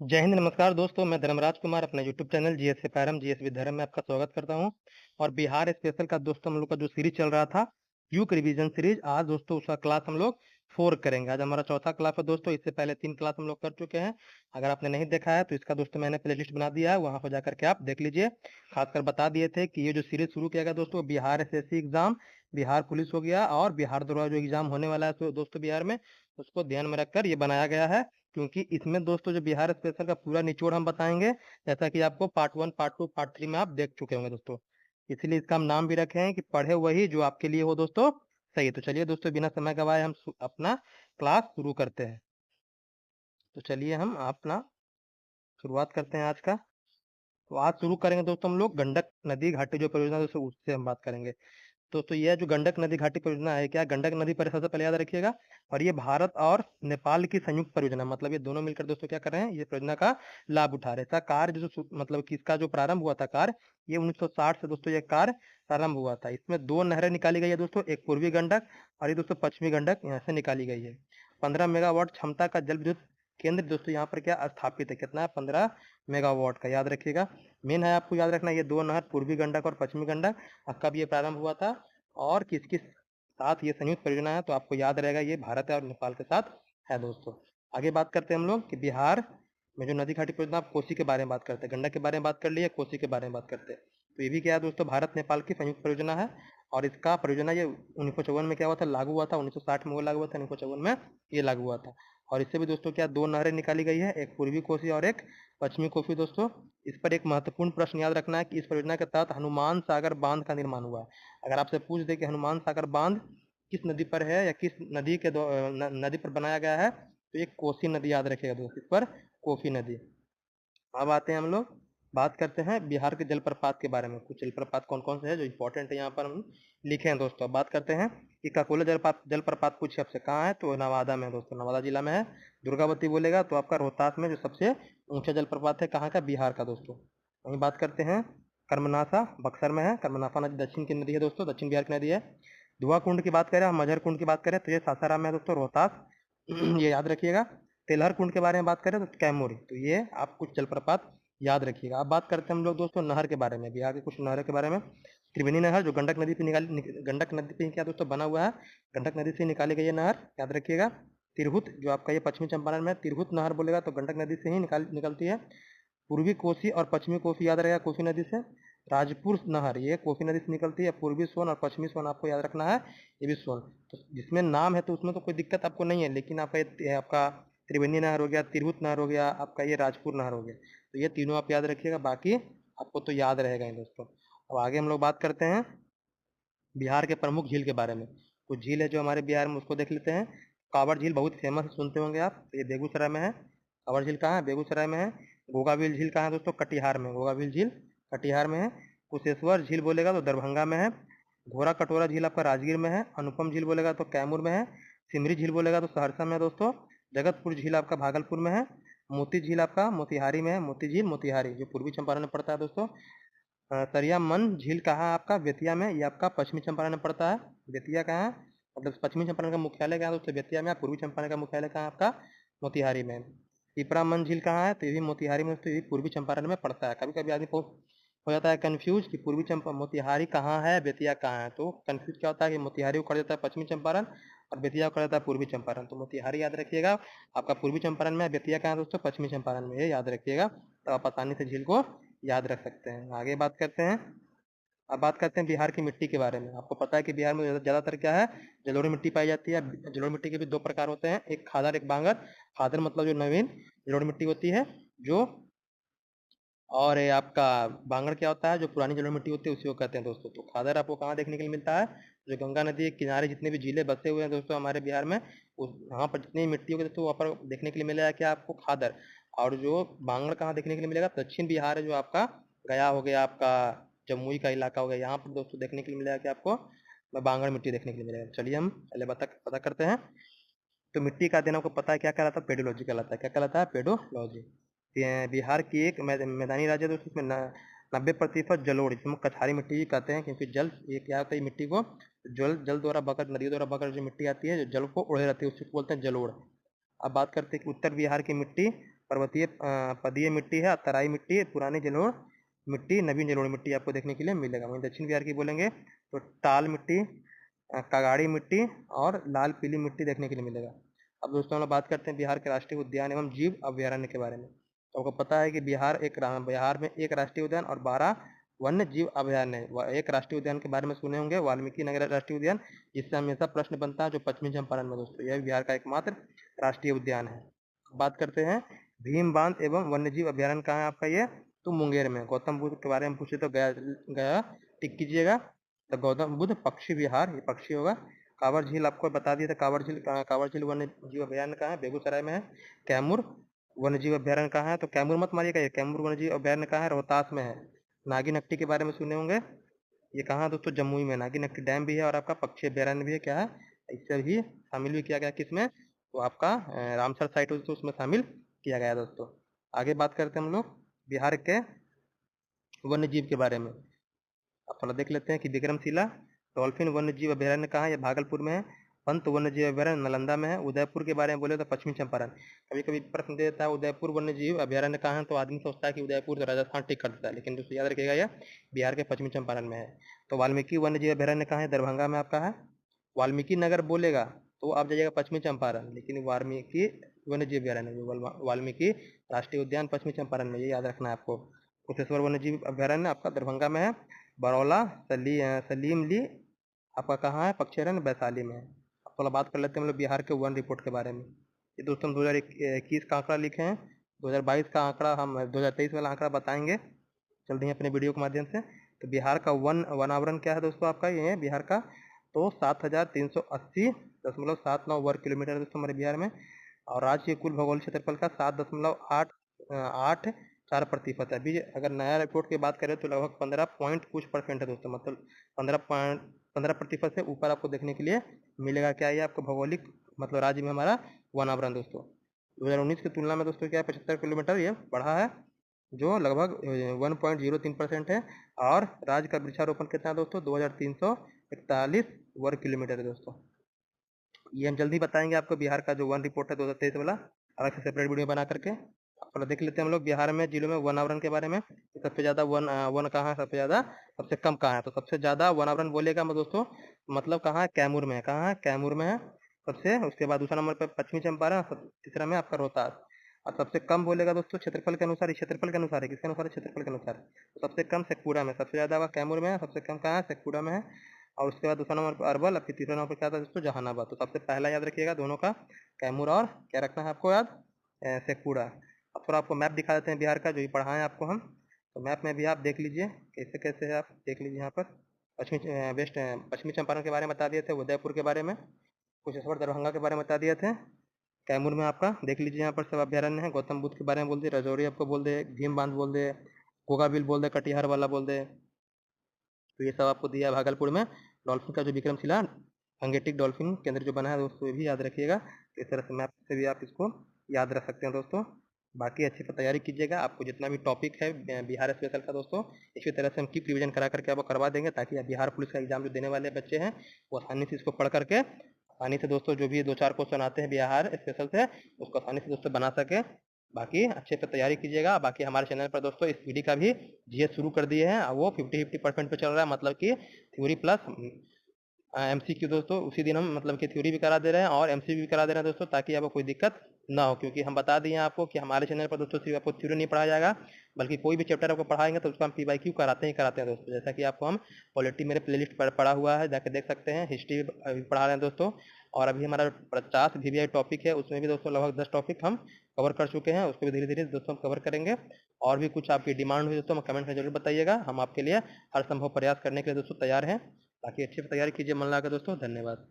जय हिंद, नमस्कार दोस्तों। मैं धर्मराज कुमार अपने यूट्यूब चैनल जीएस से पैरम जीएस विद धर्म में आपका स्वागत करता हूं। और बिहार स्पेशल का दोस्तों हम लोग का जो सीरीज चल रहा था, क्यूक रिवीजन सीरीज, आज दोस्तों उसका क्लास हम लोग 4 करेंगे। आज हमारा चौथा क्लास है दोस्तों। इससे पहले 3 क्लास हम लोग कर चुके हैं। अगर आपने नहीं देखा है तो इसका दोस्तों मैंने प्ले लिस्ट बना दिया है, वहां पर जाकर के आप देख लीजिए। खासकर बता दिए थे कि ये जो सीरीज शुरू किया गया दोस्तों, Bihar SSC exam, Bihar police हो गया और बिहार दरोगा जो एग्जाम होने वाला है तो दोस्तों बिहार में, उसको ध्यान में रखकर ये बनाया गया है। क्योंकि इसमें दोस्तों जो बिहार स्पेशल का पूरा निचोड़ हम बताएंगे, जैसा कि आपको पार्ट 1, पार्ट 2, पार्ट 3 में आप देख चुके होंगे दोस्तों। इसीलिए इसका हम नाम भी रखे हैं कि पढ़े वही जो आपके लिए हो दोस्तों सही। तो चलिए दोस्तों, बिना समय गवाए हम अपना क्लास शुरू करते हैं। तो चलिए हम अपना शुरुआत करते हैं आज का। तो आज शुरू करेंगे दोस्तों हम लोग गंडक नदी घाटी जो परियोजना है दोस्तों, उससे हम बात करेंगे। दोस्तों ये जो गंडक नदी घाटी परियोजना है, क्या गंडक नदी पर सबसे पहले याद रखिएगा। और ये भारत और नेपाल की संयुक्त परियोजना, मतलब ये दोनों मिलकर दोस्तों क्या कर रहे हैं, ये परियोजना का लाभ उठा रहे हैं। इसका कार्य जो मतलब कि इसका जो प्रारंभ हुआ था कार्य, ये 1960 से दोस्तों ये कार्य प्रारंभ हुआ था। इसमें 2 नहरें निकाली गई है दोस्तों, एक पूर्वी गंडक और ये दोस्तों पश्चिमी गंडक, यहाँ से निकाली गई है। 15 मेगावाट क्षमता का जल विद्युत केंद्र दोस्तों यहाँ पर क्या स्थापित है, कितना है, 15 मेगावाट का, याद रखिएगा। मेन है आपको याद रखना, ये 2 नहर पूर्वी गंडक और पश्चिमी गंडक, कब ये प्रारंभ हुआ था और किस किस साथ ये संयुक्त परियोजना है, तो आपको याद रहेगा ये भारत और नेपाल के साथ है दोस्तों। आगे बात करते हैं हम लोग कि बिहार में जो नदी घाटी परियोजना, आप कोसी के बारे में बात करते हैं, गंडक के बारे में बात कर लिए, कोसी के बारे में बात करते हैं। तो ये भी क्या है दोस्तों, भारत नेपाल की संयुक्त परियोजना है। और इसका परियोजना ये 1954 में क्या हुआ था, लागू हुआ था। 1960 में वो लागू हुआ था, 1954 में ये लागू हुआ था। और इससे भी दोस्तों क्या 2 नहरें निकाली गई है, एक पूर्वी कोसी और एक पश्चिमी कोसी दोस्तों। इस पर एक महत्वपूर्ण प्रश्न याद रखना है कि इस परियोजना के तहत हनुमान सागर बांध का निर्माण हुआ है। अगर आपसे पूछ दे कि हनुमान सागर बांध किस नदी पर है या किस नदी के नदी पर बनाया गया है, तो ये कोसी नदी, याद रखिएगा दोस्तों, इस पर कोसी नदी। अब आते हैं हम लोग, बात करते हैं बिहार के जलप्रपात के बारे में। कुछ जलप्रपात कौन कौन से हैं जो इंपॉर्टेंट है यहाँ पर हम लिखे हैं दोस्तों। अब बात करते हैं कि ककोला जलप्रपात पूछे आपसे कहाँ है, तो नवादा में है दोस्तों, नवादा जिला में है। दुर्गावती बोलेगा तो आपका रोहतास में जो सबसे ऊंचा जलप्रपात है, कहाँ का, बिहार का दोस्तों। वहीं बात करते हैं कर्मनाशा, बक्सर में है। कर्मनाशा नदी दक्षिण की नदी है दोस्तों, दक्षिण बिहार की नदी है। धुआं कुंड की बात करें, हम मझर कुंड की बात करें तो ये सासाराम में है दोस्तों, रोहतास। ये याद रखिएगा। तेलहर कुंड के बारे में बात करें तो कैमूर। तो ये आप कुछ जलप्रपात याद रखिएगा। अब बात करते हैं हम लोग दोस्तों नहर के बारे में, बिहार के कुछ नहर के बारे में। त्रिवेणी नहर जो गंडक नदी पे गंडक नदी पे क्या दोस्तों बना हुआ है, गंडक नदी से निकाली गई है नहर, याद रखिएगा। तिरहुत जो आपका ये पश्चिमी चंपारण में, तिरहुत नहर बोलेगा तो गंडक नदी से ही निकलती है। पूर्वी कोसी और पश्चिमी कोसी याद रहेगा, कोसी नदी से। राजपुर नहर ये कोसी नदी से निकलती है। पूर्वी सोन और पश्चिमी सोन आपको याद रखना है, ये भी सोन। तो जिसमें नाम है तो उसमें तो कोई दिक्कत आपको नहीं है, लेकिन आपका ये आपका त्रिवेणी नहर हो गया, तिरहुत नहर हो गया, आपका ये राजपुर नहर हो गया। तो ये तीनों आप याद रखिएगा, बाकी आपको तो याद रहेगा ही दोस्तों। अब आगे हम लोग बात करते हैं बिहार के प्रमुख झील के बारे में। कुछ झील है जो हमारे बिहार में, उसको देख लेते हैं। कांवड़ झील बहुत फेमस है, सुनते होंगे आप, तो ये बेगूसराय में है। कांवड़ झील कहाँ है, बेगूसराय में है। गोगाविल झील कहाँ है दोस्तों, कटिहार में, गोगाविल झील कटिहार में है। कुशेश्वर झील बोलेगा तो दरभंगा में है। घोड़ा कटोरा झील आपका राजगीर में है। अनुपम झील बोलेगा तो कैमूर में है। सिमरी झील बोलेगा तो सहरसा में है दोस्तों। जगतपुर झील आपका भागलपुर में है। मोती झील आपका मोतिहारी में है, मोती झील मोतिहारी जो पूर्वी चंपारण में पड़ता है दोस्तों। सरिया मन झील कहाँ है आपका, बेतिया में, ये आपका पश्चिमी चंपारण में पड़ता है। बेतिया कहाँ है, मतलब पश्चिमी चंपारण का मुख्यालय कहाँ है दोस्तों, बेतिया में। पूर्वी चंपारण का मुख्यालय कहाँ है आपका, मोतिहारी में। पिपरा मन झील कहाँ है, तो ये भी मोतिहारी में, तो ये पूर्वी चंपारण में पड़ता है। कभी कभी आदमी को हो जाता है कंफ्यूज कि पूर्वी चंपा मोतिहारी कहाँ है, बेतिया कहाँ है। तो कंफ्यूज क्या होता है कि मोतिहारी को कर देता है पश्चिमी चंपारण और बेतिया को कर देता है पूर्वी चंपारण। तो मोतिहारी याद रखिएगा आपका पूर्वी चंपारण में है, बेतिया कहाँ है दोस्तों, पश्चिमी चंपारण में, ये याद रखिएगा। तो आप आसानी से झील को याद रख सकते हैं। आगे बात करते हैं, अब बात करते हैं बिहार की मिट्टी के बारे में। आपको पता है कि बिहार में ज़्यादातर क्या है, जलोढ़ मिट्टी पाई जाती है। जलोढ़ मिट्टी के भी 2 प्रकार होते हैं, एक खादर एक बांगर। खादर मतलब जो नवीन जलोढ़ मिट्टी होती है जो, और ये आपका बांगर क्या होता है, जो पुरानी जलोढ़ मिट्टी होती है उसी को कहते हैं दोस्तों। तो खादर आपको कहाँ देखने के लिए मिलता है, जो गंगा नदी के किनारे जितने भी जिले बसे हुए हैं दोस्तों हमारे बिहार में, उस वहाँ पर जितनी मिट्टी होगी दोस्तों वहाँ पर देखने के लिए मिलेगा क्या आपको, खादर। और जो बांगर कहाँ देखने के लिए मिलेगा, दक्षिण बिहार है जो आपका, गया हो गया आपका, जमुई का इलाका हो गया, यहाँ पर दोस्तों देखने के लिए मिलेगा कि आपको बांगर मिट्टी देखने के लिए मिलेगा। चलिए हम पहले पता करते हैं। तो मिट्टी का अध्ययन आपको पता है क्या कहलाता है, पेडोलॉजी कहलाता है। क्या कहलाता है, पेडोलॉजी। बिहार की एक मैदानी राज्य है दोस्तों, इसमें 90% जलोढ़, जिसमें कछारी मिट्टी भी कहते हैं, क्योंकि जल ये क्या होता है, मिट्टी को जल जल द्वारा बहकर, नदियों द्वारा बहकर जो मिट्टी आती है, जो जल को ओढ़े रहती है, उसको बोलते हैं जलोढ़। अब बात करते हैं कि उत्तर बिहार की मिट्टी पर्वतीय पदीय मिट्टी है, तराई मिट्टी है, पुरानी जलोढ़ मिट्टी, नवीन जलोढ़ मिट्टी आपको देखने के लिए मिलेगा। वहीं दक्षिण बिहार की बोलेंगे तो टाल मिट्टी, कगाड़ी मिट्टी और लाल पीली मिट्टी देखने के लिए मिलेगा। अब दोस्तों हम लोग बात करते हैं बिहार के राष्ट्रीय उद्यान एवं जीव अभयारण्य के बारे में। तो आपको पता है कि बिहार में एक राष्ट्रीय उद्यान और 12 वन्य जीव अभयारण्य है। एक राष्ट्रीय उद्यान के बारे में सुने होंगे, वाल्मीकि नगर राष्ट्रीय उद्यान, जिससे हमेशा प्रश्न बनता है, जो पश्चिमी चंपारण में दोस्तों, यह बिहार का एकमात्र राष्ट्रीय उद्यान है। बात करते हैं भीम बांध एवं वन्य जीव अभयारण्य कहाँ है आपका, ये तो मुंगेर में। गौतम बुद्ध के बारे में पूछे तो गया टिक कीजिएगा। तो गौतम बुद्ध पक्षी विहार, ये पक्षी होगा। कांवर झील आपको बता दिया था, कांवर झील वन्य जीव अभयारण्य कहाँ है, बेगूसराय में है। कैमूर वन्य जीव अभयारण्य कहाँ है, तो कैमूर मत मारिएगा, ये कैमूर वन्य जीव अभयारण्य कहाँ है, रोहतास में है। नागिनट्टी के बारे में सुने होंगे, ये कहाँ है दोस्तों, जमुई में। नागिनट्टी डैम भी है और आपका पक्षी अभयारण्य भी है, क्या है, इससे भी शामिल भी किया गया किसमें, तो आपका रामसर साइट दोस्तों उसमें शामिल किया गया दोस्तों। आगे बात करते हैं हम लोग बिहार के वन्य जीव के बारे में। अब थोड़ा देख लेते हैं कि विक्रमशिला डॉल्फिन वन्य जीव अभयारण्य कहाँ है, ये भागलपुर में है। पंत वन्य जीव अभयारण्य नालंदा में है। उदयपुर के बारे में बोले तो पश्चिमी चंपारण। कभी कभी प्रश्न देता है उदयपुर वन्य जीव अभयारण्य कहाँ है, तो आदमी सोचता है कि उदयपुर तो राजस्थान टिक कर देता है, लेकिन दोस्तों याद रखिएगा यह बिहार के पश्चिमी चंपारण में है। तो वाल्मीकि वन्य जीव अभयारण्य कहाँ है, दरभंगा में आपका है। वाल्मीकि नगर बोलेगा तो आप जाइएगा पश्चिमी चंपारण, लेकिन वाल्मीकि वन्य जीव अभयारण्य, वाल्मीकि राष्ट्रीय उद्यान पश्चिमी चंपारण में, ये याद रखना है आपको। कुशेश्वर वन्य जीव अभयारण्य आपका दरभंगा में है। बरौला सलीम ली आपका कहाँ है, पक्षीरण्य वैशाली में है। अब थोड़ा बात कर लेते हैं हम लोग बिहार के वन रिपोर्ट के बारे में। ये दोस्तों हम 2021 का आंकड़ा लिखे हैं, 2022 का आंकड़ा हम 2023 वाला आंकड़ा बताएंगे जल्दी ही अपने वीडियो के माध्यम से। तो बिहार का वन आवरण क्या है दोस्तों आपका, ये है बिहार का, तो 7380.79 वर्ग किलोमीटर है दोस्तों हमारे बिहार में। और राज्य के कुल भौगोलिक क्षेत्रफल का 7.84% है। अभी अगर नया रिपोर्ट की बात करें तो लगभग 15 पॉइंट कुछ परसेंट है दोस्तों, मतलब 15% से ऊपर आपको देखने के लिए मिलेगा। क्या ये आपको भौगोलिक मतलब राज्य में हमारा वन आवरण दोस्तों 2019 की तुलना में दोस्तों क्या है, 75 किलोमीटर ये बढ़ा है, जो लगभग 1.03% है। और राज्य का वृक्षारोपण कितना है दोस्तों, 2341 वर्ग किलोमीटर है दोस्तों। ये हम जल्दी बताएंगे आपको बिहार का जो वन रिपोर्ट है 2023 वाला, अलग से सेपरेट वीडियो बना करके। थोड़ा देख लेते हैं हम लोग बिहार में जिलों में वन आवरण के बारे में। सबसे ज़्यादा वन कहाँ है, सबसे ज़्यादा, सबसे कम कहाँ है, तो सबसे ज़्यादा वन आवरण बोलेगा मैं दोस्तों, मतलब कहाँ है, कैमूर में है। कहाँ है, कैमूर में है सबसे। उसके बाद दूसरा नंबर पर पश्चिमी चंपारण, तीसरा में आपका रोहतास। और सबसे कम बोलेगा दोस्तों क्षेत्रफल के अनुसार, क्षेत्रफल के अनुसार है, किसके अनुसार है, क्षेत्रफल के अनुसार। तो सबसे कम शेखपुरा में, सबसे ज़्यादा कैमूर में है, सबसे कम कहाँ है, शेखपुरा में है। और उसके बाद दूसरा नंबर पर अरवल, और फिर तीसरा नंबर पर क्या था दोस्तों, जहानाबाद। तो सबसे पहला याद रखिएगा दोनों का, कैमूर और क्या रखना है आपको याद, शेखपुरा। अब थोड़ा आपको मैप दिखा देते हैं बिहार का, जो ही पढ़ाएं आपको हम। तो मैप में भी आप देख लीजिए कैसे कैसे है, आप देख लीजिए यहाँ पर। पश्चिमी चंपारण के बारे में बता दिए थे, उदयपुर के बारे में, कुशेश्वर दरभंगा के बारे में बता दिए थे। कैमूर में आपका देख लीजिए, यहाँ पर सब अभ्यारण्य है। गौतम बुद्ध के बारे में बोल दे, राजौरी आपको बोल दे, भीम बांध बोल दे, गोगा बिल बोल दे, कटिहार वाला बोल दे। तो ये सब आपको दिया भागलपुर में। डॉल्फिन का जो विक्रमशिला अंगेटिक डॉल्फिन केंद्र जो बना है दोस्तों, ये भी याद रखिएगा। इस तरह से मैप से भी आप इसको याद रख सकते हैं दोस्तों। बाकी अच्छे से तैयारी कीजिएगा, आपको जितना भी टॉपिक है बिहार स्पेशल का दोस्तों, इसी तरह से हम कीप रिवीजन करा करके आपको करवा देंगे, ताकि बिहार पुलिस का एग्जाम जो देने वाले बच्चे हैं वो आसानी से इसको पढ़ करके आसानी से दोस्तों जो भी 2-4 क्वेश्चन आते हैं बिहार स्पेशल से, उसको आसानी से दोस्तों बना सके। बाकी अच्छे से तैयारी कीजिएगा। बाकी हमारे चैनल पर दोस्तों इस पीडी का भी जीएस शुरू कर दिए हैं, वो 50-50% पे चल रहा है, मतलब कि थ्योरी प्लस एमसीक्यू दोस्तों। उसी दिन हम मतलब कि थ्योरी भी करा दे रहे हैं और एमसीक्यू भी करा दे रहे हैं दोस्तों, ताकि आपको कोई दिक्कत ना हो। क्योंकि हम बता दिए आपको कि हमारे चैनल पर दोस्तों सिर्फ आपको थ्योरी नहीं पढ़ाया जाएगा, बल्कि कोई भी चैप्टर आपको पढ़ाएंगे तो उसको हम पीवाईक्यू कराते हैं दोस्तों। जैसा कि आपको हम पॉलिटी मेरे प्लेलिस्ट पर पढ़ा हुआ है, जाकर देख सकते हैं। हिस्ट्री अभी पढ़ा रहे हैं दोस्तों, और अभी हमारा 50 वीवीआई टॉपिक है, उसमें भी दोस्तों लगभग 10 टॉपिक हम कवर कर चुके हैं। उसको भी धीरे धीरे दोस्तों हम कवर करेंगे। और भी कुछ आपकी डिमांड हुई दोस्तों कमेंट में जरूर बताइएगा, हम आपके लिए हर संभव प्रयास करने के लिए दोस्तों तैयार हैं। बाकी अच्छे से तैयारी कीजिए मन लगा दोस्तों। धन्यवाद।